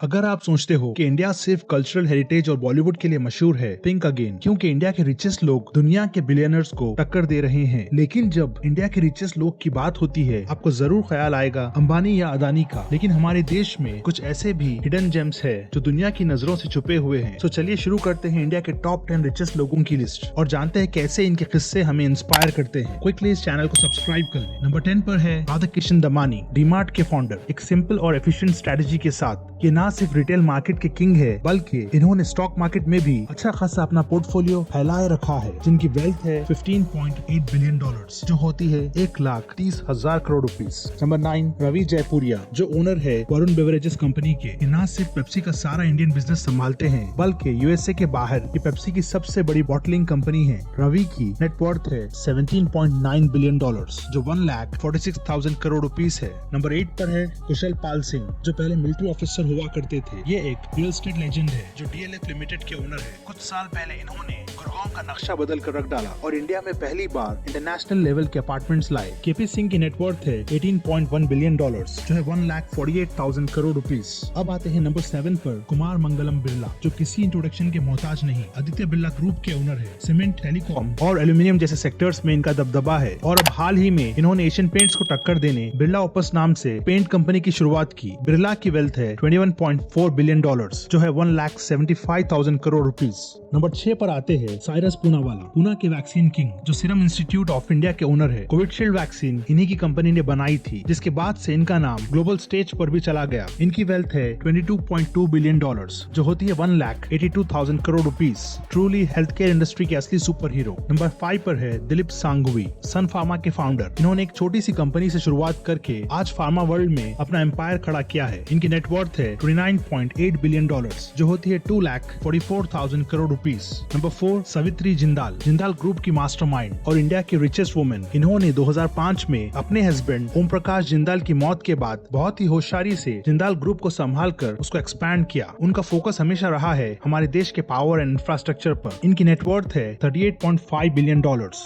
अगर आप सोचते हो कि इंडिया सिर्फ कल्चरल हेरिटेज और बॉलीवुड के लिए मशहूर है, थिंक अगेन, क्योंकि इंडिया के रिचेस्ट लोग दुनिया के बिलियनर्स को टक्कर दे रहे हैं। लेकिन जब इंडिया के रिचेस्ट लोग की बात होती है, आपको जरूर ख्याल आएगा अंबानी या अदानी का। लेकिन हमारे देश में कुछ ऐसे भी हिडन जेम्स है जो दुनिया की नजरों से छुपे हुए हैं। तो चलिए शुरू करते हैं इंडिया के टॉप 10 रिचेस्ट लोगों की लिस्ट और जानते हैं कैसे इनके किस्से हमें इंस्पायर करते हैं। क्विकली इस चैनल को सब्सक्राइब कर लें। नंबर 10 पर है राधाकिशन दमानी, डीमार्ट के फाउंडर। एक सिंपल और एफिशिएंट स्ट्रेटेजी के साथ ये ना सिर्फ रिटेल मार्केट के किंग है, बल्कि इन्होंने स्टॉक मार्केट में भी अच्छा खासा अपना पोर्टफोलियो फैलाए रखा है, जिनकी वेल्थ है $15.8 बिलियन, जो होती है 1,30,000 करोड़ रुपीस। नंबर 9, रवि जयपुरिया, जो ओनर है वरुण बेवरेजेस कंपनी के। ये ना सिर्फ पेप्सी का सारा इंडियन बिजनेस संभालते हैं, बल्कि यूएसए के बाहर ये पेप्सी की सबसे बड़ी बॉटलिंग कंपनी है। रवि की नेटवर्थ है $17.9 बिलियन, जो 1,46,000 करोड़ रुपीस है। नंबर 8 पर है कुशल पाल सिंह, जो पहले मिलिट्री ऑफिसर हुआ करते थे। ये एक रियल एस्टेट लेजेंड है जो डीएलएफ लिमिटेड के ओनर है। कुछ साल पहले इन्होंने गुड़गांव का नक्शा बदल कर रख डाला और इंडिया में पहली बार इंटरनेशनल लेवल के अपार्टमेंट्स लाए। केपी सिंह की नेटवर्थ है $18.1 बिलियन, जो है 1,48,000 करोड़ रुपीस। अब आते हैं नंबर 7 पर कुमार मंगलम बिरला, जो किसी इंट्रोडक्शन के मोहताज नहीं, आदित्य बिरला ग्रुप के ओनर है। सीमेंट, टेलीकॉम और एल्यूमिनियम जैसे सेक्टर्स में इनका दबदबा है और अब हाल ही में इन्होंने एशियन पेंट्स को टक्कर देने बिरला ओपस नाम से पेंट कंपनी की शुरुआत की। बिरला की वेल्थ है $21.4 बिलियन, जो है 1,75,000 करोड़ रुपीस। नंबर 6 पर आते हैं साइरस पूनावाला, पूना के वैक्सीन किंग, जो सीरम इंस्टीट्यूट ऑफ इंडिया के ओनर है। कोविशील्ड वैक्सीन इन्हीं की कंपनी ने बनाई थी, जिसके बाद से इनका नाम ग्लोबल स्टेज पर भी चला गया। इनकी वेल्थ है $22.2 बिलियन, जो होती है 1,82,000 crore rupees. Truly health care industry के असली सुपर हीरो। नंबर 5 पर है दिलीप सांघवी, सन फार्मा के फाउंडर। इन्होंने एक छोटी सी कंपनी से शुरुआत करके आज फार्मा वर्ल्ड में अपना एम्पायर खड़ा किया है। इनकी नेटवर्थ है $29.8 बिलियन, जो होती है 2,44,000 crore rupees. Number 4, Savitri Jindal, Jindal group की मास्टरमाइंड और इंडिया की रिचेस्ट वुमेन। इन्होंने 2005 में अपने हस्बैंड ओम प्रकाश जिंदाल की मौत के बाद बहुत ही होशियारी से जिंदाल ग्रुप को संभाल कर उसको एक्सपैंड किया। उनका फोकस हमेशा रहा है हमारे देश के पावर एंड इंफ्रास्ट्रक्चर पर। इनकी नेटवर्थ है $38.5 बिलियन,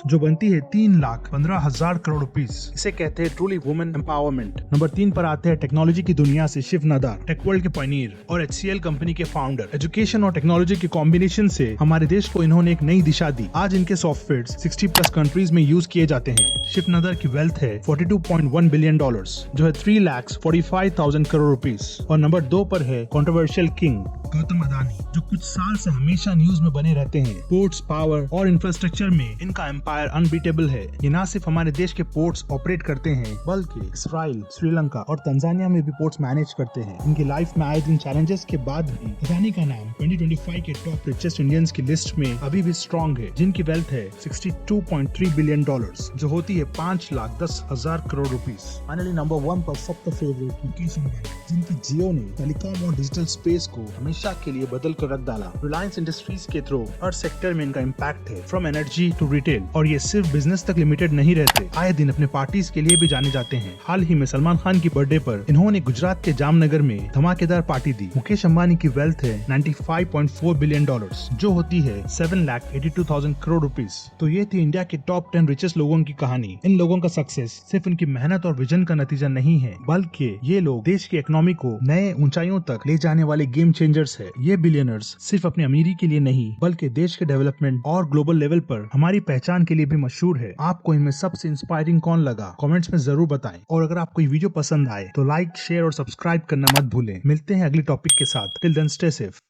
जो बनती है 3,15,000 करोड़ रुपीस। इसे कहते हैं ट्रूली वुमेन एम्पावरमेंट। नंबर 3 पर आते हैं टेक्नोलॉजी की दुनिया से शिव नदार, टेकवर्ल्ड के पायनियर और HCL कंपनी के फाउंडर। एजुकेशन और टेक्नोलॉजी के कॉम्बिनेशन से हमारे देश को इन्होंने एक नई दिशा दी। आज इनके सॉफ्टवेयर 60+ कंट्रीज में यूज किए जाते हैं। शिव नदर की वेल्थ है $42.1 बिलियन, जो है 3,45,000 करोड़ रुपीस। और नंबर 2 पर है कंट्रोवर्शियल किंग गौतम अदानी, जो कुछ साल से हमेशा न्यूज में बने रहते हैं। पोर्ट्स, पावर और इंफ्रास्ट्रक्चर में इनका एम्पायर अनबीटेबल है। ये न सिर्फ हमारे देश के पोर्ट्स ऑपरेट करते हैं, बल्कि इसराइल, श्रीलंका और तंजानिया में भी पोर्ट्स मैनेज करते हैं। इनकी लाइफ में आए दिन चैलेंजेस के बाद भी अदानी का नाम 2025 के टॉप रिचेस्ट इंडियंस की लिस्ट में अभी भी स्ट्रॉन्ग है, जिनकी वेल्थ है $62.3 बिलियन, जो होती है 5,10,000 करोड़ रुपीस। फाइनली नंबर 1 पर सबका फेवरेट मुकेश अंबानी, जिनकी जियो ने टेलीकॉम और डिजिटल स्पेस को हमेशा के लिए बदल कर रख डाला। रिलायंस इंडस्ट्रीज के थ्रू हर सेक्टर में इनका इम्पैक्ट है, फ्रॉम एनर्जी टू रिटेल। और ये सिर्फ बिजनेस तक लिमिटेड नहीं रहते, आए दिन अपने पार्टीज के लिए भी जाने जाते हैं। हाल ही में सलमान खान की बर्थडे पर इन्होंने गुजरात के जामनगर में धमाकेदार पार्टी दी। मुकेश अंबानी की वेल्थ है $95.4 बिलियन, जो होती है 7,82,000 करोड़ रुपीस। तो ये थी इंडिया के टॉप 10 रिचेस्ट लोगों की कहानी। इन लोगों का सक्सेस सिर्फ उनकी मेहनत और विजन का नतीजा नहीं है, बल्कि ये लोग देश की इकोनॉमी को नए ऊंचाइयों तक ले जाने वाले गेम चेंजर्स है। ये बिलियनर्स सिर्फ अपनी अमीरी के लिए नहीं, बल्कि देश के डेवलपमेंट और ग्लोबल लेवल पर हमारी पहचान के लिए भी मशहूर है। आपको इनमें सबसे इंस्पायरिंग कौन लगा, कमेंट्स में जरूर बताएं। और अगर आपको ये वीडियो पसंद आए तो लाइक, शेयर और सब्सक्राइब करना मत भूलें। मिलते हैं अगली टॉपिक के साथ। Till then stay safe.